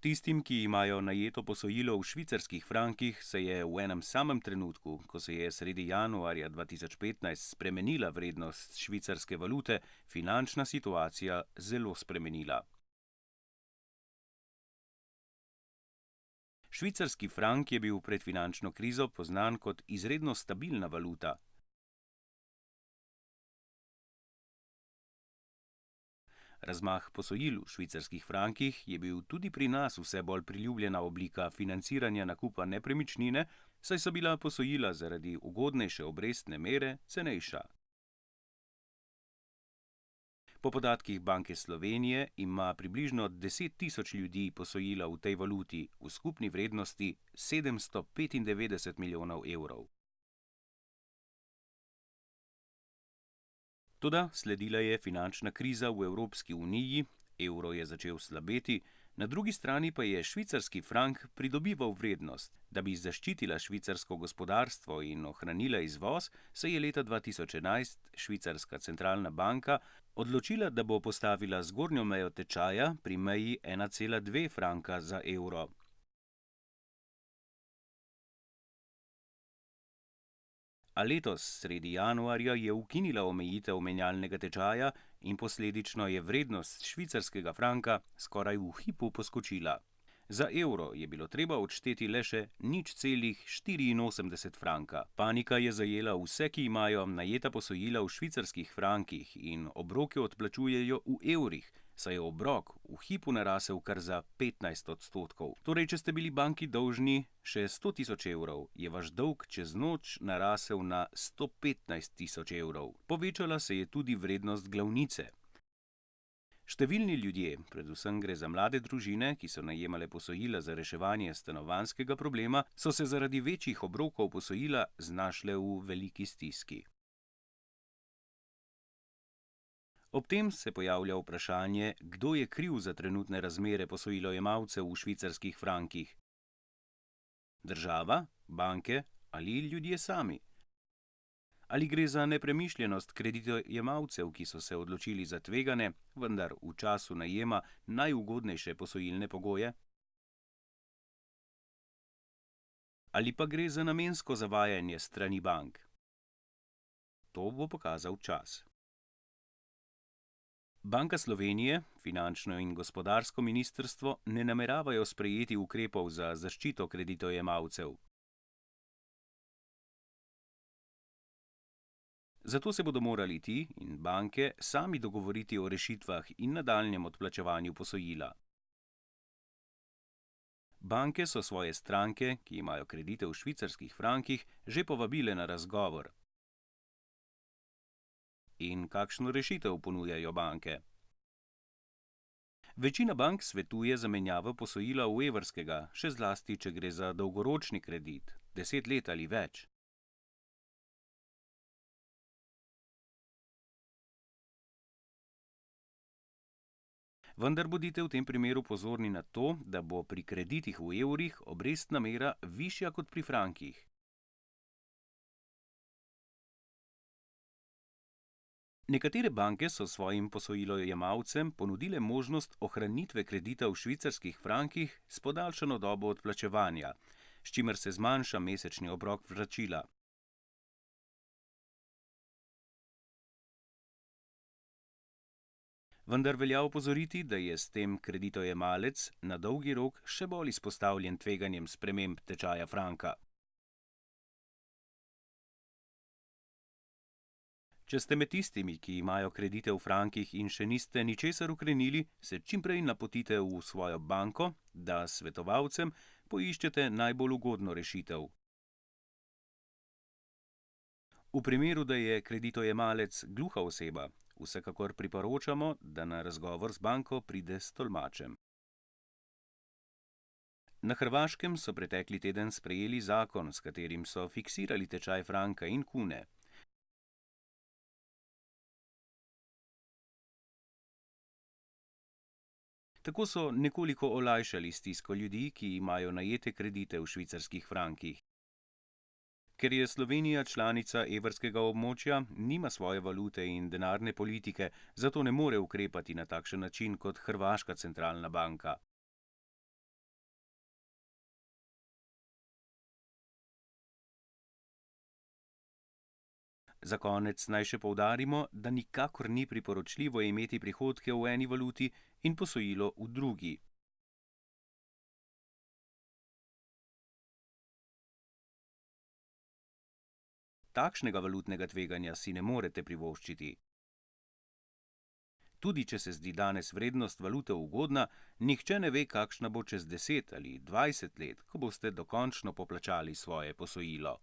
Tistim, ki imajo najeto posojilo v švicarskih frankih, se je v enem samem trenutku, ko se je sredi januarja 2015 spremenila vrednost švicarske valute, finančna situacija zelo spremenila. Švicarski frank je bil pred finančno krizo poznan kot izredno stabilna valuta. Razmah posojil v švicarskih frankih je bil tudi pri nas vse bolj priljubljena oblika financiranja nakupa nepremičnine, saj so bila posojila zaradi ugodnejše obrestne mere cenejša. Po podatkih Banke Slovenije ima približno 10.000 ljudi posojila v tej valuti v skupni vrednosti 795 milijonov evrov. Toda sledila je finančna kriza v Evropski uniji, evro je začel slabeti, na drugi strani pa je švicarski frank pridobival vrednost. Da bi zaščitila švicarsko gospodarstvo in ohranila izvoz, se je leta 2011 švicarska centralna banka odločila, da bo postavila zgornjo mejo tečaja pri meji 1,2 franka za evro. A letos, sredi januarja, je ukinila omejitev menjalnega tečaja in posledično je vrednost švicarskega franka skoraj v hipu poskočila. Za evro je bilo treba odšteti le še 0,84 franka. Panika je zajela vse, ki imajo najeta posojila v švicarskih frankih in obroke odplačujejo v evrih, saj je obrok v hipu narasel kar za 15%. Torej, če ste bili banki dolžni še 100.000 evrov, je vaš dolg čez noč narasel na 115.000 evrov. Povečala se je tudi vrednost glavnice. Številni ljudje, predvsem gre za mlade družine, ki so najemale posojila za reševanje stanovanjskega problema, so se zaradi večjih obrokov posojila znašle v veliki stiski. Ob tem se pojavlja vprašanje, kdo je kriv za trenutne razmere posojilojemalcev v švicarskih frankih. Država, banke ali ljudje sami? Ali gre za nepremišljenost kreditojemalcev, ki so se odločili za tvegane, vendar v času najema najugodnejše posojilne pogoje? Ali pa gre za namensko zavajanje strani bank? To bo pokazal čas. Banka Slovenije, finančno in gospodarsko ministrstvo ne nameravajo sprejeti ukrepov za zaščito kreditojemalcev. Zato se bodo morali ti in banke sami dogovoriti o rešitvah in nadaljnjem odplačevanju posojila. Banke so svoje stranke, ki imajo kredite v švicarskih frankih, že povabile na razgovor. In kakšno rešitev ponujajo banke? Večina bank svetuje zamenjavo posojila v evrskega, še zlasti, če gre za dolgoročni kredit, 10 let ali več. Vendar bodite v tem primeru pozorni na to, da bo pri kreditih v evrih obrestna mera višja kot pri frankih. Nekatere banke so svojim posojilojemalcem ponudile možnost ohranitve kredita v švicarskih frankih s podaljšano dobo odplačevanja, s čimer se zmanjša mesečni obrok vračila. Vendar velja opozoriti, da je s tem kreditojemalec na dolgi rok še bolj izpostavljen tveganjem sprememb tečaja franka. Če ste med tistimi, ki imajo kredite v frankih in še niste ničesar ukrenili, se čimprej napotite v svojo banko, da s svetovalcem poiščete najbolj ugodno rešitev. V primeru, da je kreditojemalec gluha oseba, vsekakor priporočamo, da na razgovor z banko pride s tolmačem. Na Hrvaškem so pretekli teden sprejeli zakon, s katerim so fiksirali tečaj franka in kune. Tako so nekoliko olajšali stisko ljudi, ki imajo najete kredite v švicarskih frankih. Ker je Slovenija članica evrskega območja, nima svoje valute in denarne politike, zato ne more ukrepati na takšen način kot Hrvaška centralna banka. Za konec naj še poudarimo, da nikakor ni priporočljivo imeti prihodke v eni valuti in posojilo v drugi. Takšnega valutnega tveganja si ne morete privoščiti. Tudi če se zdi danes vrednost valute ugodna, nihče ne ve, kakšna bo čez 10 ali 20 let, ko boste dokončno poplačali svoje posojilo.